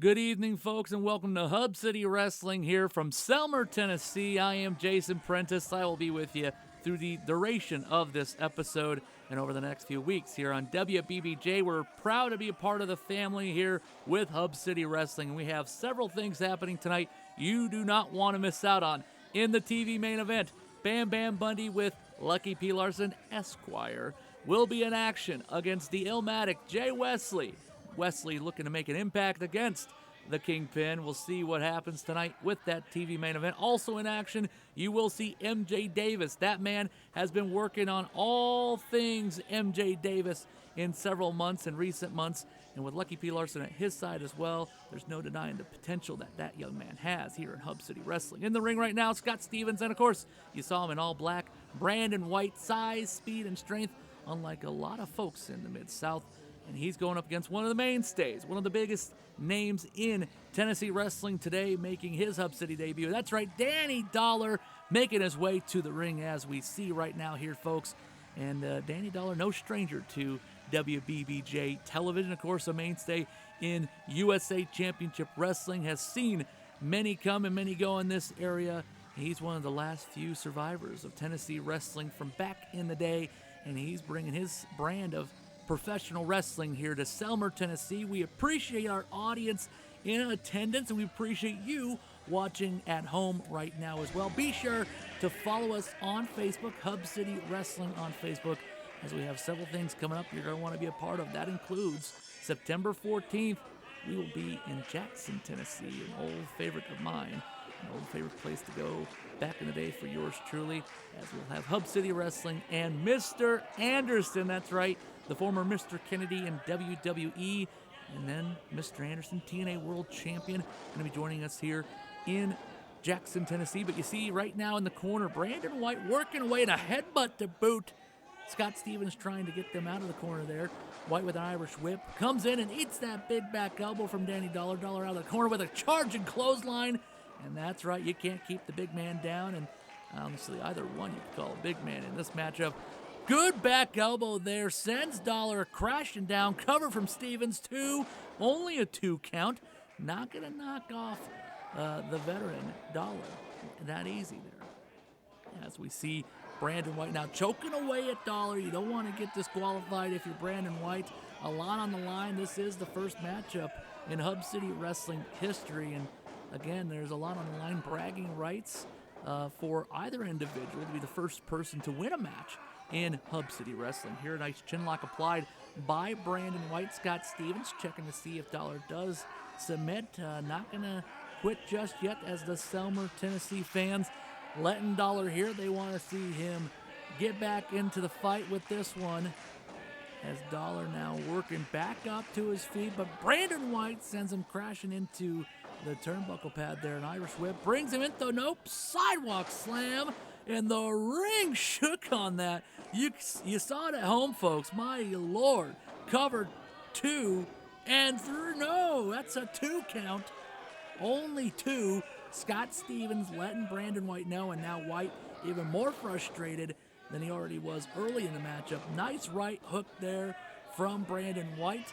Good evening, folks, and welcome to Hub City Wrestling here from Selmer, Tennessee. I am Jason Prentice. I will be with you through the duration of this episode and over the next few weeks here on WBBJ. We're proud to be a part of the family here with Hub City Wrestling. We have several things happening tonight you do not want to miss out on. In the TV main event, Bam Bam Bundy with Lucky P Larson, Esquire, will be in action against the Illmatic Jay Wesley. Wesley looking to make an impact against the Kingpin. We'll see what happens tonight with that TV main event. Also in action, you will see MJ Davis. That man has been working on all things MJ Davis in several months, in recent months. And with Lucky P Larson at his side as well, there's no denying the potential that young man has here in Hub City Wrestling. In the ring right now, Scott Stevens, and of course, you saw him in all black. Brandon White, size, speed, and strength, unlike a lot of folks in the Mid-South. And he's going up against one of the mainstays, one of the biggest names in Tennessee wrestling today, making his Hub City debut. That's right, Danny Dollar making his way to the ring as we see right now here, folks. And Danny Dollar, no stranger to WBBJ television, of course, a mainstay in USA Championship Wrestling, has seen many come and many go in this area. He's one of the last few survivors of Tennessee wrestling from back in the day, and he's bringing his brand of professional wrestling here to Selmer, Tennessee. We appreciate our audience in attendance, and we appreciate you watching at home right now as well. Be sure to follow us on Facebook, Hub City Wrestling on Facebook, as we have several things coming up you're going to want to be a part of. That includes September 14th, we will be in Jackson, Tennessee, an old favorite of mine, an old favorite place to go back in the day for yours truly, as we'll have Hub City Wrestling and Mr. Anderson, that's right, the former Mr. Kennedy in WWE, and then Mr. Anderson, TNA World Champion, going to be joining us here in Jackson, Tennessee. But you see right now in the corner, Brandon White working away in a headbutt to boot. Scott Stevens trying to get them out of the corner there. White with an Irish whip, comes in and eats that big back elbow from Danny Dollar. Dollar out of the corner with a charging clothesline. And that's right, you can't keep the big man down. And honestly, either one you could call a big man in this matchup. Good back elbow there, sends Dollar crashing down, cover from Stevens, only a 2 count. Not going to knock off the veteran Dollar that easy there. As we see Brandon White now choking away at Dollar. You don't want to get disqualified if you're Brandon White. A lot on the line. This is the first matchup in Hub City Wrestling history. And again, there's a lot on the line. Bragging rights for either individual to be the first person to win a match in Hub City Wrestling. Here, a nice chinlock applied by Brandon White. Scott Stevens checking to see if Dollar does submit. Not going to quit just yet, as the Selmer, Tennessee fans letting Dollar here. They want to see him get back into the fight with this one, as Dollar now working back up to his feet, but Brandon White sends him crashing into the turnbuckle pad there. An Irish whip brings him into nope, sidewalk slam, and the ring shook on that. You saw it at home, folks. My Lord. Covered 2 and through. No, that's a 2 count. Only 2. Scott Stevens letting Brandon White know, and now White even more frustrated than he already was early in the matchup. Nice right hook there from Brandon White.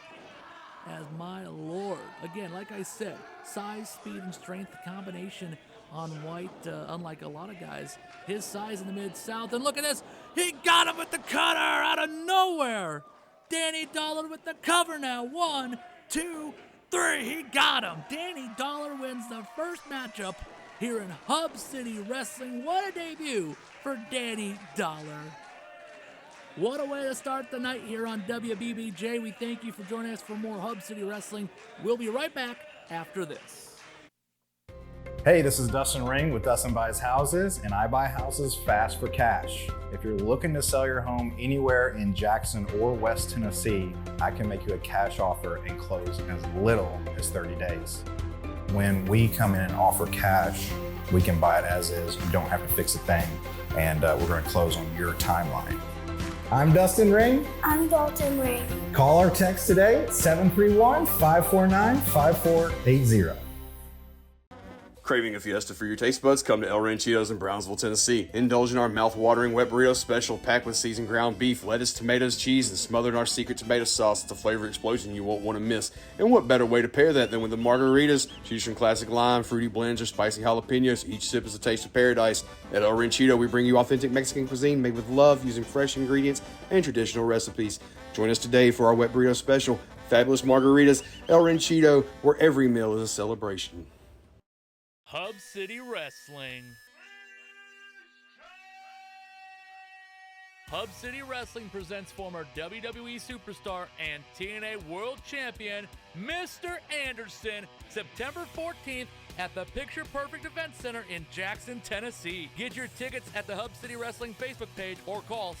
As my Lord, again, like I said, size, speed, and strength, the combination on White, unlike a lot of guys, his size in the Mid-South. And look at this, he got him with the cutter out of nowhere. Danny Dollar with the cover now. 1, 2, 3, he got him. Danny Dollar wins the first matchup here in Hub City Wrestling. What a debut for Danny Dollar. What a way to start the night here on WBBJ. We thank you for joining us for more Hub City Wrestling. We'll be right back after this. Hey, this is Dustin Ring with Dustin Buys Houses, and I buy houses fast for cash. If you're looking to sell your home anywhere in Jackson or West Tennessee, I can make you a cash offer and close in as little as 30 days. When we come in and offer cash, we can buy it as is. You don't have to fix a thing, and we're going to close on your timeline. I'm Dustin Ring. I'm Dalton Ring. Call or text today at 731-549-5480. Craving a fiesta for your taste buds? Come to El Ranchitos in Brownsville, Tennessee. Indulge in our mouth-watering wet burrito special packed with seasoned ground beef, lettuce, tomatoes, cheese, and smothered in our secret tomato sauce. It's a flavor explosion you won't want to miss. And what better way to pair that than with the margaritas? Choose from classic lime, fruity blends, or spicy jalapenos. Each sip is a taste of paradise. At El Ranchito, we bring you authentic Mexican cuisine made with love using fresh ingredients and traditional recipes. Join us today for our wet burrito special. Fabulous margaritas, El Ranchito, where every meal is a celebration. Hub City Wrestling. Hub City Wrestling presents former WWE superstar and TNA World Champion, Mr. Anderson, September 14th at the Picture Perfect Event Center in Jackson, Tennessee. Get your tickets at the Hub City Wrestling Facebook page or call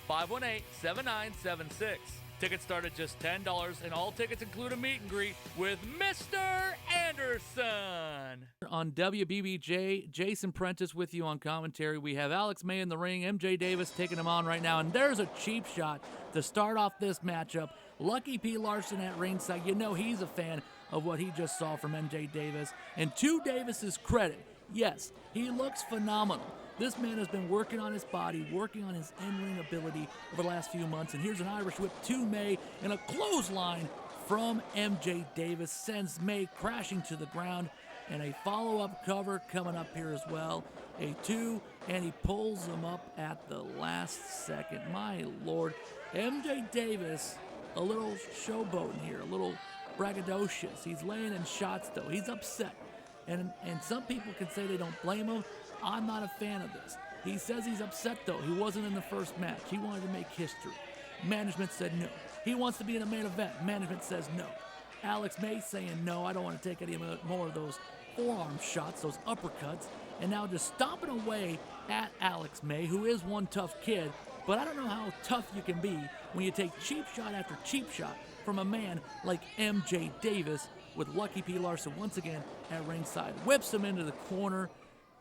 731-518-7976. Tickets start at just $10, and all tickets include a meet and greet with Mr. Anderson. On WBBJ, Jason Prentice with you on commentary. We have Alex May in the ring, MJ Davis taking him on right now, and there's a cheap shot to start off this matchup. Lucky P Larson at ringside. You know he's a fan of what he just saw from MJ Davis. And to Davis's credit, yes, he looks phenomenal. This man has been working on his body, working on his in-ring ability over the last few months. And here's an Irish whip to May, and a clothesline from MJ Davis sends May crashing to the ground. And a follow-up cover coming up here as well. A 2, and he pulls him up at the last second. My Lord. MJ Davis, a little showboating here, a little braggadocious. He's laying in shots, though. He's upset. And some people can say they don't blame him. I'm not a fan of this. He says he's upset, though. He wasn't in the first match. He wanted to make history. Management said no. He wants to be in a main event. Management says no. Alex May saying no, I don't want to take any more of those forearm shots, those uppercuts. And now just stomping away at Alex May, who is one tough kid. But I don't know how tough you can be when you take cheap shot after cheap shot from a man like MJ Davis, with Lucky P Larson once again at ringside. Whips him into the corner.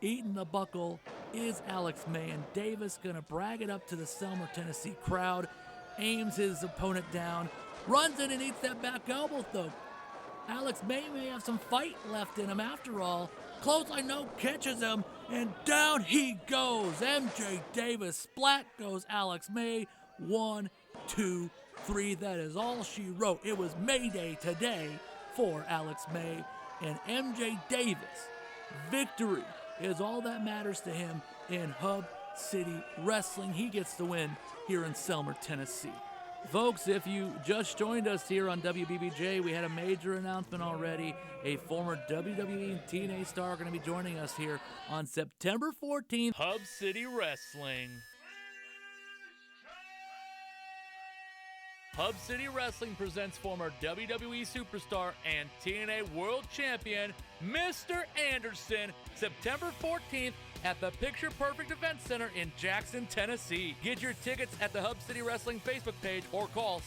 Eating the buckle is Alex May, and Davis gonna brag it up to the Selmer, Tennessee crowd. Aims his opponent down. Runs in and eats that back elbow, though. Alex May have some fight left in him after all. Clothesline no, catches him, and down he goes. MJ Davis, splat goes Alex May. 1, 2, 3. That is all she wrote. It was Mayday today for Alex May, and MJ Davis. Victory is all that matters to him in Hub City Wrestling. He gets the win here in Selmer, Tennessee. Folks, if you just joined us here on WBBJ, we had a major announcement already. A former WWE and TNA star are going to be joining us here on September 14th. Hub City Wrestling. Hub City Wrestling presents former WWE superstar and TNA World Champion, Mr. Anderson, September 14th at the Picture Perfect Event Center in Jackson, Tennessee. Get your tickets at the Hub City Wrestling Facebook page or call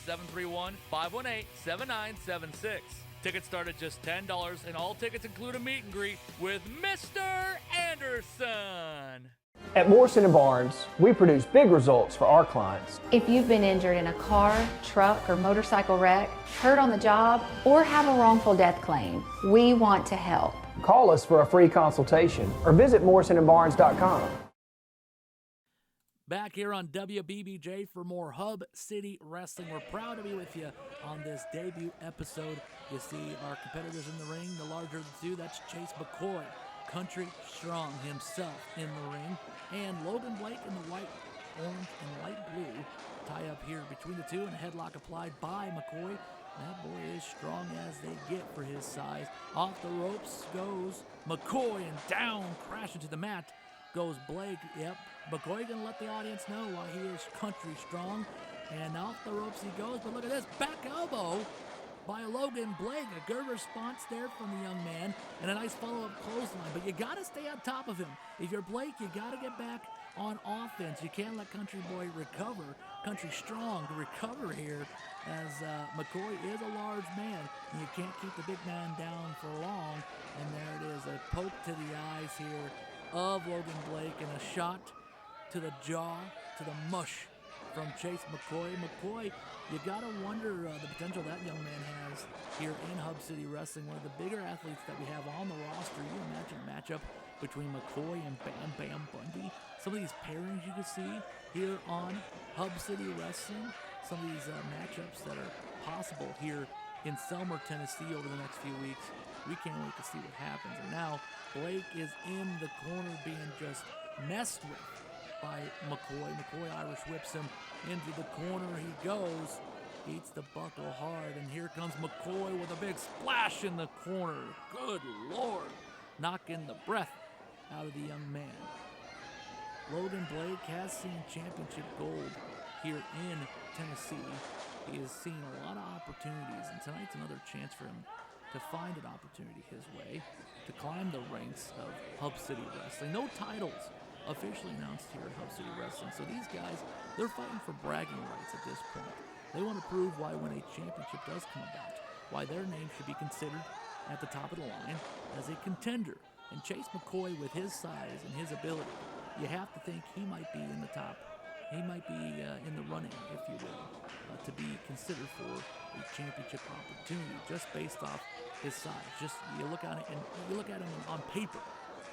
731-518-7976. Tickets start at just $10, and all tickets include a meet and greet with Mr. Anderson. At Morrison & Barnes, we produce big results for our clients. If you've been injured in a car, truck, or motorcycle wreck, hurt on the job, or have a wrongful death claim, we want to help. Call us for a free consultation or visit morrisonandbarnes.com. Back here on WBBJ for more Hub City Wrestling. We're proud to be with you on this debut episode. You see our competitors in the ring, the larger of the two, that's Chase McCoy, country strong himself in the ring, and Logan Blake in the white, orange, and light blue. Tie up here between the two, and a headlock applied by McCoy. That boy is strong as they get for his size. Off the ropes goes McCoy, and down, crashing to the mat, goes Blake. Yep, McCoy gonna let the audience know why he is country strong. And off the ropes he goes, but look at this, back elbow by Logan Blake. A good response there from the young man, and a nice follow-up clothesline. But you got to stay on top of him. If you're Blake, you got to get back on offense. You can't let Country Boy recover. Country strong to recover here, as McCoy is a large man, and you can't keep the big man down for long. And there it is, a poke to the eyes here of Logan Blake, and a shot to the jaw, to the mush from Chase McCoy. McCoy, you got to wonder the potential that young man has here in Hub City Wrestling, one of the bigger athletes that we have on the roster. You imagine a matchup between McCoy and Bam Bam Bundy. Some of these pairings you can see here on Hub City Wrestling. Some of these matchups that are possible here in Selmer, Tennessee over the next few weeks. We can't wait to see what happens. And now Blake is in the corner being just messed with by McCoy. McCoy Irish whips him into the corner. He goes, eats the buckle hard, and here comes McCoy with a big splash in the corner. Good Lord, knocking the breath out of the young man. Logan Blake has seen championship gold here in Tennessee. He has seen a lot of opportunities, and tonight's another chance for him to find an opportunity his way to climb the ranks of Hub City Wrestling. No titles officially announced here at Hub City Wrestling, so these guys, they're fighting for bragging rights at this point. They want to prove why when a championship does come about, why their name should be considered at the top of the line as a contender. And Chase McCoy, with his size and his ability, you have to think he might be in the top. He might be in the running, if you will, to be considered for a championship opportunity just based off his size. Just you look at it, and you look at him on paper,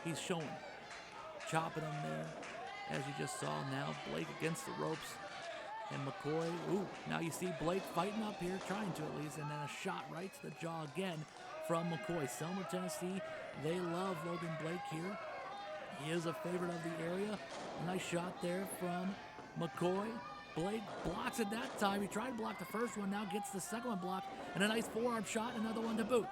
he's showing it. Chopping him there, as you just saw. Now Blake against the ropes, and McCoy. Ooh, now you see Blake fighting up here, trying to at least, and then a shot right to the jaw again from McCoy. Selmer, Tennessee, they love Logan Blake here. He is a favorite of the area. A nice shot there from McCoy. Blake blocks it that time. He tried to block the first one, now gets the second one blocked, and a nice forearm shot, another one to boot.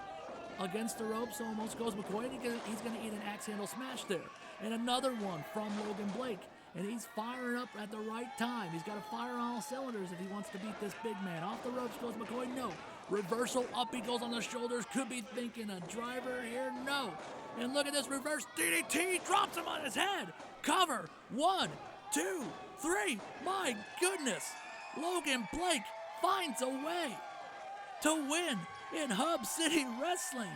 Against the ropes, almost goes McCoy, and he's going to eat an axe handle smash there. And another one from Logan Blake, and he's firing up at the right time. He's got to fire on all cylinders if he wants to beat this big man. Off the ropes goes McCoy, no. Reversal, up he goes on the shoulders. Could be thinking a driver here, no. And look at this reverse DDT, drops him on his head. Cover, 1, 2, 3, my goodness. Logan Blake finds a way to win in Hub City Wrestling.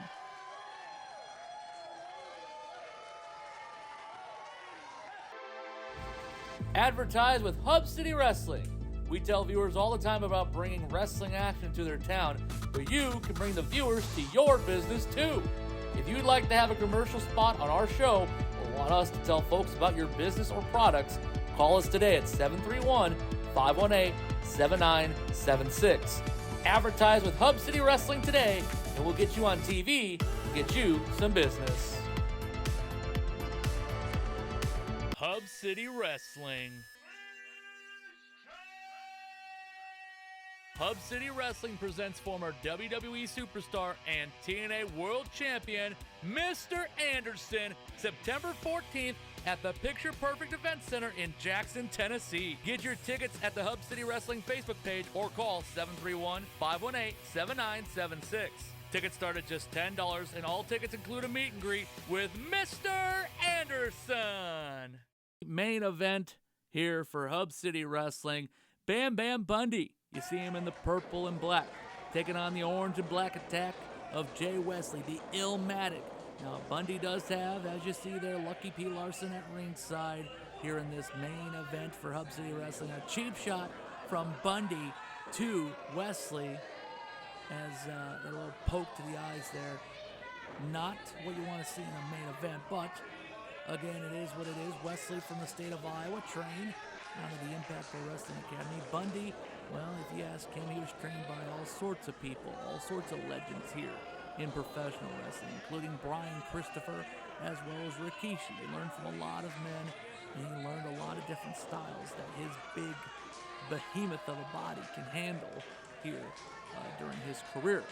Advertise with Hub City Wrestling. We tell viewers all the time about bringing wrestling action to their town, but you can bring the viewers to your business too. If you'd like to have a commercial spot on our show or want us to tell folks about your business or products, call us today at 731-518-7976. Advertise with Hub City Wrestling today, and we'll get you on TV and get you some business. Hub City Wrestling. Hub City Wrestling presents former WWE superstar and TNA World Champion, Mr. Anderson, September 14th at the Picture Perfect Event Center in Jackson, Tennessee. Get your tickets at the Hub City Wrestling Facebook page or call 731-518-7976. Tickets start at just $10, and all tickets include a meet and greet with Mr. Anderson. Main event here for Hub City Wrestling. Bam Bam Bundy. You see him in the purple and black, taking on the orange and black attack of Jay Wesley, the Illmatic. Now, Bundy does have, as you see there, Lucky P Larson at ringside here in this main event for Hub City Wrestling. A cheap shot from Bundy to Wesley as a little poke to the eyes there. Not what you want to see in a main event, but again, it is what it is. Wesley from the state of Iowa, trained out of the Impact Pro Wrestling Academy. Bundy, well, if you ask him, he was trained by all sorts of people, all sorts of legends here in professional wrestling, including Brian Christopher as well as Rikishi. He learned from a lot of men, and he learned a lot of different styles that his big behemoth of a body can handle here during his career.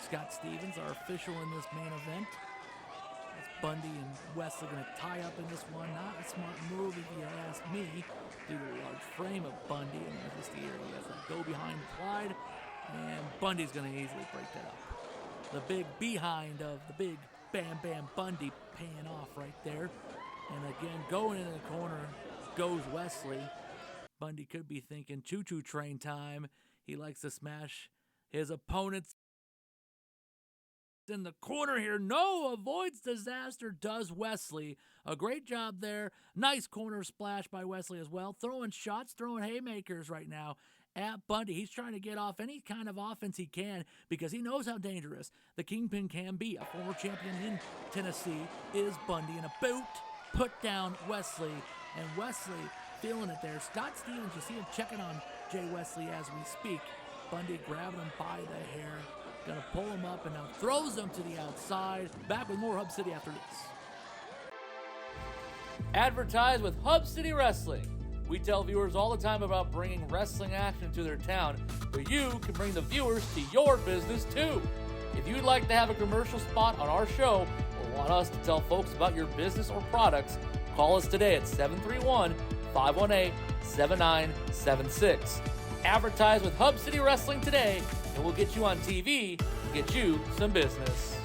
Scott Stevens, our official in this main event. Bundy and Wesley going to tie up in this one. Not a smart move if you ask me, due to the large frame of Bundy. And as you see here, he has a go behind Clyde, and Bundy's going to easily break that up. The big behind of the big Bam Bam Bundy paying off right there. And again, going into the corner goes Wesley. Bundy could be thinking choo-choo train time. He likes to smash his opponents in the corner here. No, avoids disaster, does Wesley. A great job there. Nice corner splash by Wesley as well. Throwing shots, throwing haymakers right now at Bundy. He's trying to get off any kind of offense he can because he knows how dangerous the Kingpin can be. A former champion in Tennessee is Bundy. And a boot put down Wesley. And Wesley feeling it there. Scott Stevens, you see him checking on Jay Wesley as we speak. Bundy grabbing him by the hair. Gonna pull him up and now throws him to the outside. Back with more Hub City after this. Advertise with Hub City Wrestling. We tell viewers all the time about bringing wrestling action to their town, but you can bring the viewers to your business too. If you'd like to have a commercial spot on our show or want us to tell folks about your business or products, call us today at 731-518-7976. Advertise with Hub City Wrestling today, and we'll get you on TV and get you some business.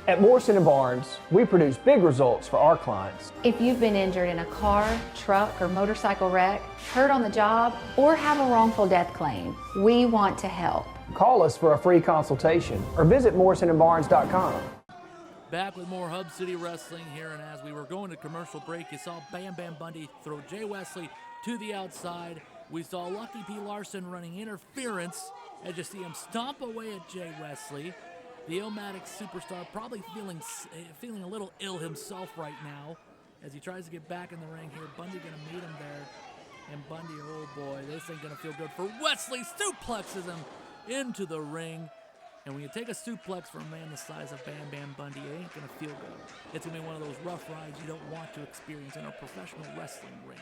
At Morrison & Barnes, we produce big results for our clients. If you've been injured in a car, truck, or motorcycle wreck, hurt on the job, or have a wrongful death claim, we want to help. Call us for a free consultation or visit morrisonandbarnes.com. Back with more Hub City Wrestling here, and as we were going to commercial break, you saw Bam Bam Bundy throw Jay Wesley to the outside. We saw Lucky P Larson running interference as you see him stomp away at Jay Wesley. The Illmatic superstar probably feeling a little ill himself right now as he tries to get back in the ring here. Bundy gonna meet him there, and Bundy, oh boy, this ain't gonna feel good for Wesley. Suplexes him into the ring. And when you take a suplex from a man the size of Bam Bam Bundy, it ain't gonna feel good. It's gonna be one of those rough rides you don't want to experience in a professional wrestling ring.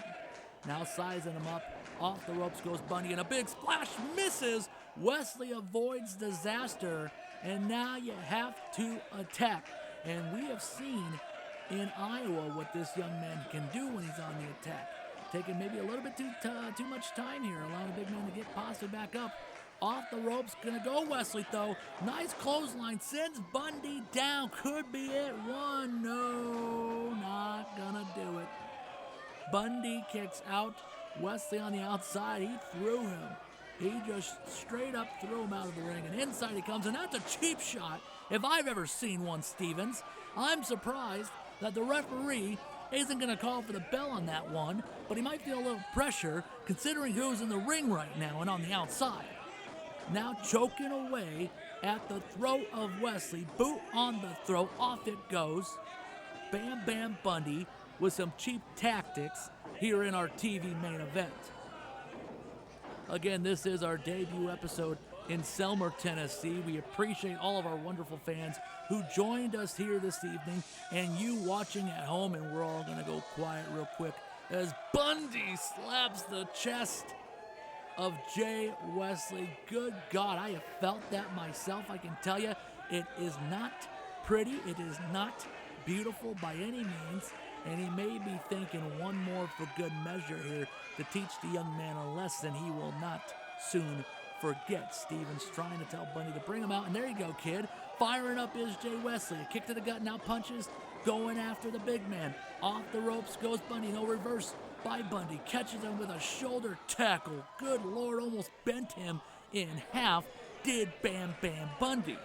Now sizing him up, off the ropes goes Bundy, and a big splash misses. Wesley avoids disaster, and now you have to attack. And we have seen in Iowa what this young man can do when he's on the attack. Taking maybe a little bit too much time here, allowing the big man to get possibly back up. Off the ropes, gonna go Wesley though. Nice clothesline, sends Bundy down. Could be it. One, no, not gonna do it. Bundy kicks out. Wesley on the outside, he threw him. He just straight up threw him out of the ring, and inside he comes, and that's a cheap shot if I've ever seen one, Stevens. I'm surprised that the referee isn't gonna call for the bell on that one, but he might feel a little pressure considering who's in the ring right now and on the outside. Now choking away at the throat of Wesley. Boot on the throat. Off it goes. Bam Bam Bundy with some cheap tactics here in our TV main event. Again, this is our debut episode in Selmer, Tennessee. We appreciate all of our wonderful fans who joined us here this evening and you watching at home. And we're all going to go quiet real quick as Bundy slaps the chest of Jay Wesley. Good God, I have felt that myself. I can tell you, it is not pretty. It is not beautiful by any means. And he may be thinking one more for good measure here to teach the young man a lesson he will not soon forget. Stevens trying to tell Bundy to bring him out. And there you go, kid. Firing up is Jay Wesley. A kick to the gut, now punches, going after the big man. Off the ropes goes Bundy. No reverse by Bundy. Catches him with a shoulder tackle. Good Lord, almost bent him in half. Did Bam Bam Bundy.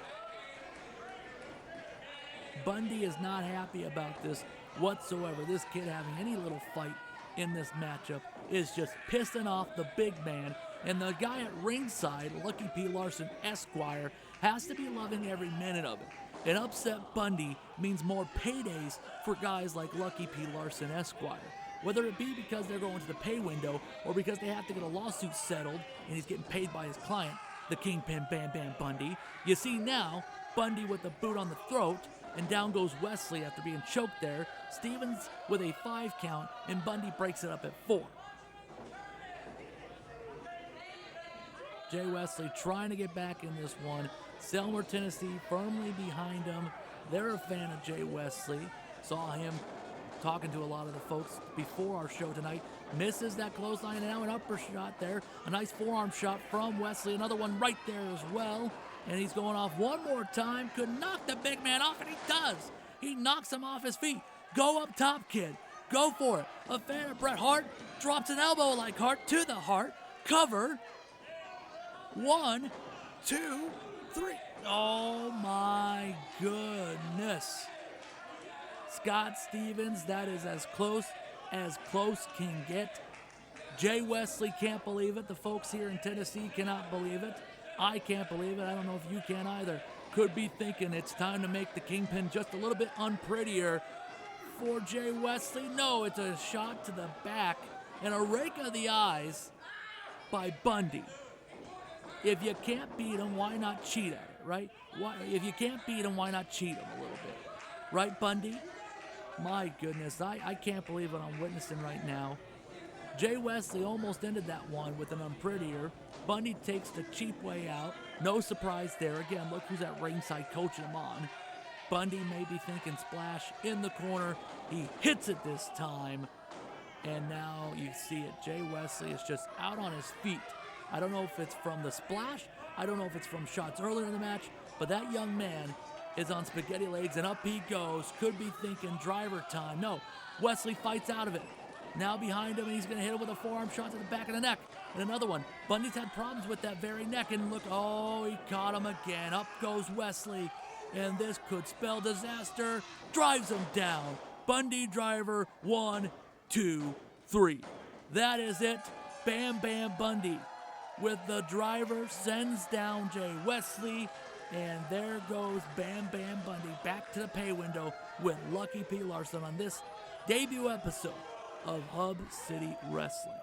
Bundy is not happy about this whatsoever. This kid having any little fight in this matchup is just pissing off the big man. And the guy at ringside, Lucky P Larson Esquire, has to be loving every minute of it. An upset Bundy means more paydays for guys like Lucky P Larson Esquire. Whether it be because they're going to the pay window or because they have to get a lawsuit settled and he's getting paid by his client, the Kingpin Bam Bam Bundy. You see now, Bundy with the boot on the throat, and down goes Wesley after being choked there. Stevens with a 5 count, and Bundy breaks it up at 4. Jay Wesley trying to get back in this one. Selmer, Tennessee firmly behind him. They're a fan of Jay Wesley. Saw him talking to a lot of the folks before our show tonight. Misses that clothesline, and now an upper shot there. A nice forearm shot from Wesley. Another one right there as well. And he's going off one more time. Could knock the big man off, and he does. He knocks him off his feet. Go up top, kid. Go for it. A fan of Bret Hart drops an elbow like Hart to the heart. Cover. 1, 2, 3. Oh my goodness. Scott Stevens, that is as close can get. Jay Wesley can't believe it. The folks here in Tennessee cannot believe it. I can't believe it. I don't know if you can either. Could be thinking it's time to make the Kingpin just a little bit unprettier for Jay Wesley. No, it's a shot to the back and a rake of the eyes by Bundy. If you can't beat him, why not cheat at it, right? If you can't beat him, why not cheat him a little bit? Right, Bundy? My goodness, I can't believe what I'm witnessing right now. Jay Wesley almost ended that one with an unprettier. Bundy takes the cheap way out. No surprise there. Again, look who's at ringside coaching him on. Bundy may be thinking splash in the corner. He hits it this time. And now you see it. Jay Wesley is just out on his feet. I don't know if it's from the splash. I don't know if it's from shots earlier in the match. But that young man is on spaghetti legs and up he goes. Could be thinking driver time. No, Wesley fights out of it. Now behind him, and he's going to hit him with a forearm shot to the back of the neck. And another one. Bundy's had problems with that very neck. And look, oh, he caught him again. Up goes Wesley. And this could spell disaster. Drives him down. Bundy driver, 1, 2, 3. That is it. Bam Bam Bundy with the driver sends down Jay Wesley. And there goes Bam Bam Bundy back to the pay window with Lucky P Larson on this debut episode of Hub City Wrestling.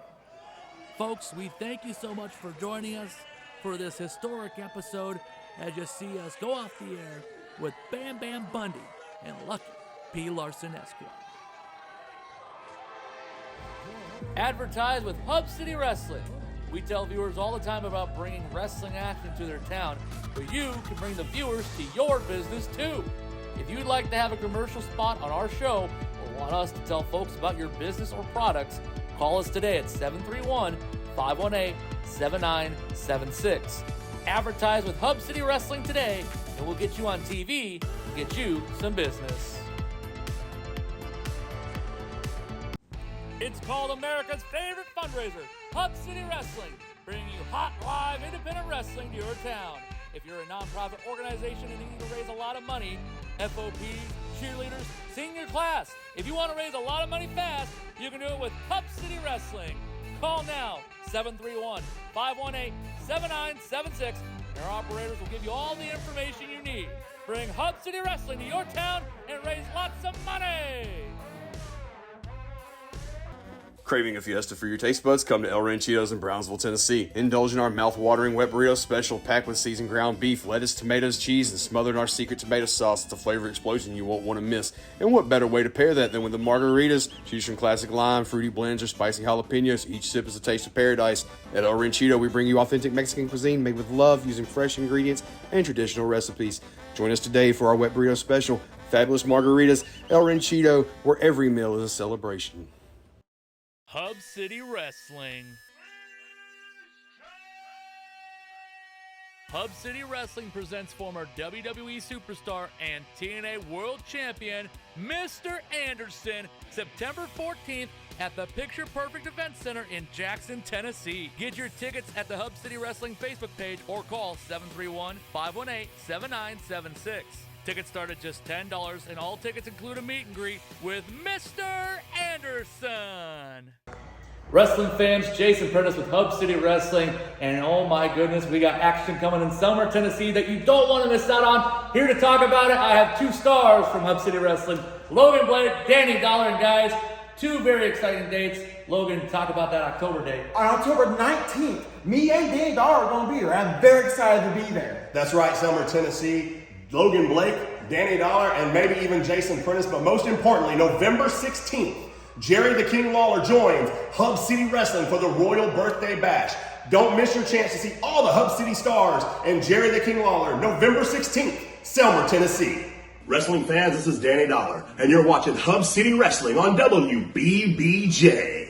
Folks, we thank you so much for joining us for this historic episode as you see us go off the air with Bam Bam Bundy and Lucky P Larson Esquire. Advertise with Hub City Wrestling. We tell viewers all the time about bringing wrestling action to their town, but you can bring the viewers to your business too. If you'd like to have a commercial spot on our show or want us to tell folks about your business or products, call us today at 731-518-7976. Advertise with Hub City Wrestling today, and we'll get you on TV and get you some business. It's called America's favorite fundraiser, Hub City Wrestling, bringing you hot, live, independent wrestling to your town. If you're a nonprofit organization and need to raise a lot of money, FOP, cheerleaders, senior class. If you want to raise a lot of money fast, you can do it with Hub City Wrestling. Call now, 731-518-7976, and our operators will give you all the information you need. Bring Hub City Wrestling to your town and raise lots of money. Craving a fiesta for your taste buds? Come to El Ranchitos in Brownsville, Tennessee. Indulge in our mouth-watering wet burrito special packed with seasoned ground beef, lettuce, tomatoes, cheese, and smothered in our secret tomato sauce. It's a flavor explosion you won't want to miss. And what better way to pair that than with the margaritas? Choose from classic lime, fruity blends, or spicy jalapenos. Each sip is a taste of paradise. At El Ranchito, we bring you authentic Mexican cuisine made with love, using fresh ingredients and traditional recipes. Join us today for our wet burrito special, fabulous margaritas, El Ranchito, where every meal is a celebration. Hub City Wrestling. Hub City Wrestling presents former WWE superstar and TNA World Champion, Mr. Anderson, September 14th at the Picture Perfect Event Center in Jackson, Tennessee. Get your tickets at the Hub City Wrestling Facebook page or call 731-518-7976. Tickets start at just $10, and all tickets include a meet and greet with Mr. Anderson. Wrestling fans, Jason Prentice with Hub City Wrestling, and oh my goodness, we got action coming in Selmer, Tennessee that you don't want to miss out on. Here to talk about it, I have two stars from Hub City Wrestling, Logan Blake, Danny Dollar, and guys, two very exciting dates. Logan, talk about that October date. On October 19th, me and Danny Dollar are going to be there. I'm very excited to be there. That's right, Selmer, Tennessee. Logan Blake, Danny Dollar, and maybe even Jason Prentice, but most importantly, November 16th, Jerry the King Lawler joins Hub City Wrestling for the Royal Birthday Bash. Don't miss your chance to see all the Hub City stars and Jerry the King Lawler, November 16th, Selmer, Tennessee. Wrestling fans, this is Danny Dollar, and you're watching Hub City Wrestling on WBBJ.